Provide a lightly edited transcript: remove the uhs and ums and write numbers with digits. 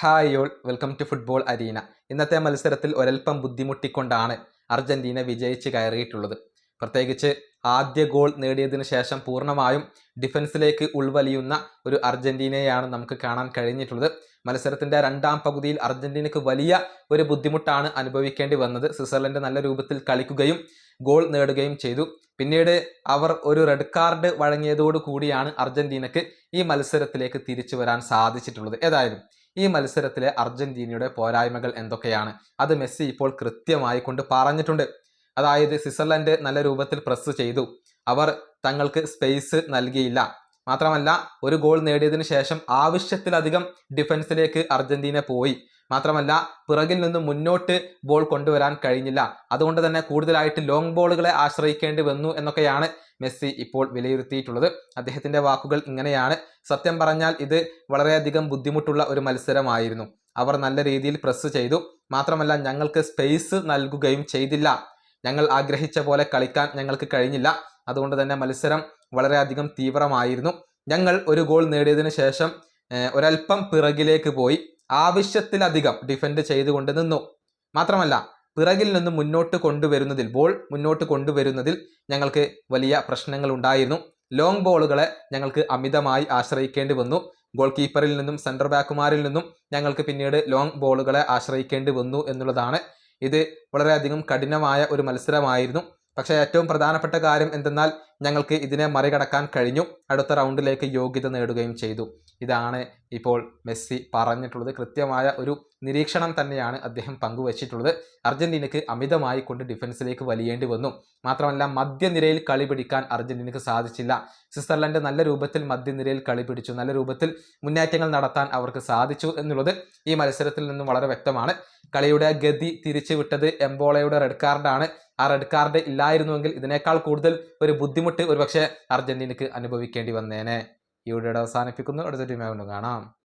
Hi all welcome to football arena. ഇന്നത്തെ മത്സരത്തിൽ ഒരൽപ്പം ബുദ്ധിമുട്ടിക്കൊണ്ടാണ് അർജന്റീന വിജയിച്ച് കയറിയിട്ടുള്ളത്. പ്രത്യേകിച്ച് ആദ്യ ഗോൾ നേടിയതിനു ശേഷം പൂർണ്ണമായും ഡിഫൻസിലേക്ക് ഉൾവലിയുന്ന ഒരു അർജന്റീനയെയാണ് നമുക്ക് കാണാൻ കഴിഞ്ഞിട്ടുള്ളത്. മത്സരത്തിന്റെ രണ്ടാം പകുതിയിൽ അർജന്റീനക്ക് വലിയ ഒരു ബുദ്ധിമുട്ടാണ് അനുഭവിക്കേണ്ടി വന്നത്. സ്വിറ്റ്സർലൻഡ് നല്ല രൂപത്തിൽ കളിക്കുകയും ഗോൾ നേടുകയും ചെയ്തു. പിന്നീട് അവർ ഒരു റെഡ് കാർഡ് വഴങ്ങിയതോടു കൂടിയാണ് അർജന്റീനക്ക് ഈ മത്സരത്തിലേക്ക് തിരിച്ചു വരാൻ സാധിച്ചിട്ടുള്ളത്. ഏതായാലും ഈ മത്സരത്തിലെ അർജന്റീനയുടെ പോരായ്മകൾ എന്തൊക്കെയാണ്, അത് മെസ്സി ഇപ്പോൾ കൃത്യമായി കൊണ്ട് പറഞ്ഞിട്ടുണ്ട്. അതായത് സ്വിറ്റ്സർലൻഡ് നല്ല രൂപത്തിൽ പ്രസ് ചെയ്തു, അവർ തങ്ങൾക്ക് സ്പേസ് നൽകിയില്ല. മാത്രമല്ല ഒരു ഗോൾ നേടിയതിനു ശേഷം ആവശ്യത്തിലധികം ഡിഫൻസിലേക്ക് അർജന്റീന പോയി. മാത്രമല്ല പിറകിൽ നിന്നും മുന്നോട്ട് ബോൾ കൊണ്ടുവരാൻ കഴിഞ്ഞില്ല. അതുകൊണ്ട് തന്നെ കൂടുതലായിട്ട് ലോങ് ബോളുകളെ ആശ്രയിക്കേണ്ടി വന്നു എന്നൊക്കെയാണ് മെസ്സി ഇപ്പോൾ വിലയിരുത്തിയിട്ടുള്ളത്. അദ്ദേഹത്തിന്റെ വാക്കുകൾ ഇങ്ങനെയാണ്: സത്യം പറഞ്ഞാൽ ഇത് വളരെയധികം ബുദ്ധിമുട്ടുള്ള ഒരു മത്സരമായിരുന്നു. അവർ നല്ല രീതിയിൽ പ്രസ് ചെയ്തു, മാത്രമല്ല ഞങ്ങൾക്ക് സ്പേസ് നൽകുകയും ചെയ്തില്ല. ഞങ്ങൾ ആഗ്രഹിച്ച പോലെ കളിക്കാൻ ഞങ്ങൾക്ക് കഴിഞ്ഞില്ല. അതുകൊണ്ട് തന്നെ മത്സരം വളരെയധികം തീവ്രമായിരുന്നു. ഞങ്ങൾ ഒരു ഗോൾ നേടിയതിനു ശേഷം ഒരൽപ്പം പിറകിലേക്ക് പോയി ആവശ്യത്തിലധികം ഡിഫെൻഡ് ചെയ്തുകൊണ്ട് നിന്നു. മാത്രമല്ല പിറകിൽ നിന്ന് ബോൾ മുന്നോട്ട് കൊണ്ടുവരുന്നതിൽ ഞങ്ങൾക്ക് വലിയ പ്രശ്നങ്ങൾ ഉണ്ടായിരുന്നു. ലോങ് ബോളുകളെ ഞങ്ങൾക്ക് അമിതമായി ആശ്രയിക്കേണ്ടി വന്നു. ഗോൾ കീപ്പറിൽ നിന്നും സെൻറ്റർ ബാക്കുമാരിൽ നിന്നും ഞങ്ങൾക്ക് പിന്നീട് ലോങ് ബോളുകളെ ആശ്രയിക്കേണ്ടി വന്നു എന്നുള്ളതാണ്. ഇത് വളരെയധികം കഠിനമായ ഒരു മത്സരമായിരുന്നു. പക്ഷേ ഏറ്റവും പ്രധാനപ്പെട്ട കാര്യം എന്തെന്നാൽ ഞങ്ങൾക്ക് ഇതിനെ മറികടക്കാൻ കഴിഞ്ഞു. അടുത്ത റൗണ്ടിലേക്ക് യോഗ്യത നേടുകയും ചെയ്തു. ഇതാണ് ഇപ്പോൾ മെസ്സി പറഞ്ഞിട്ടുള്ളത്. കൃത്യമായ ഒരു നിരീക്ഷണം തന്നെയാണ് അദ്ദേഹം പങ്കുവച്ചിട്ടുള്ളത്. അർജന്റീനക്ക് അമിതമായി കൊണ്ട് ഡിഫൻസിലേക്ക് വലിയേണ്ടി വന്നു. മാത്രമല്ല മധ്യനിരയിൽ കളി പിടിക്കാൻ അർജന്റീനക്ക് സാധിച്ചില്ല. സ്വിറ്റ്സർലൻഡ് നല്ല രൂപത്തിൽ മധ്യനിരയിൽ കളി പിടിച്ചു, നല്ല രൂപത്തിൽ മുന്നേറ്റങ്ങൾ നടത്താൻ അവർക്ക് സാധിച്ചു എന്നുള്ളത് ഈ മത്സരത്തിൽ നിന്നും വളരെ വ്യക്തമാണ്. കളിയുടെ ഗതി തിരിച്ചു വിട്ടത് എംബോളയുടെ റെഡ് കാർഡാണ്. ആ റെഡ് കാർഡ് ഇല്ലായിരുന്നുവെങ്കിൽ ഇതിനേക്കാൾ കൂടുതൽ ഒരു ബുദ്ധിമുട്ട് ഒരുപക്ഷെ അർജന്റീനക്ക് അനുഭവിക്കേണ്ടി വന്നേനെ. ഈ വീഡിയോ അവസാനിപ്പിക്കുന്നു. അടുത്ത ടീമായി കാണാം.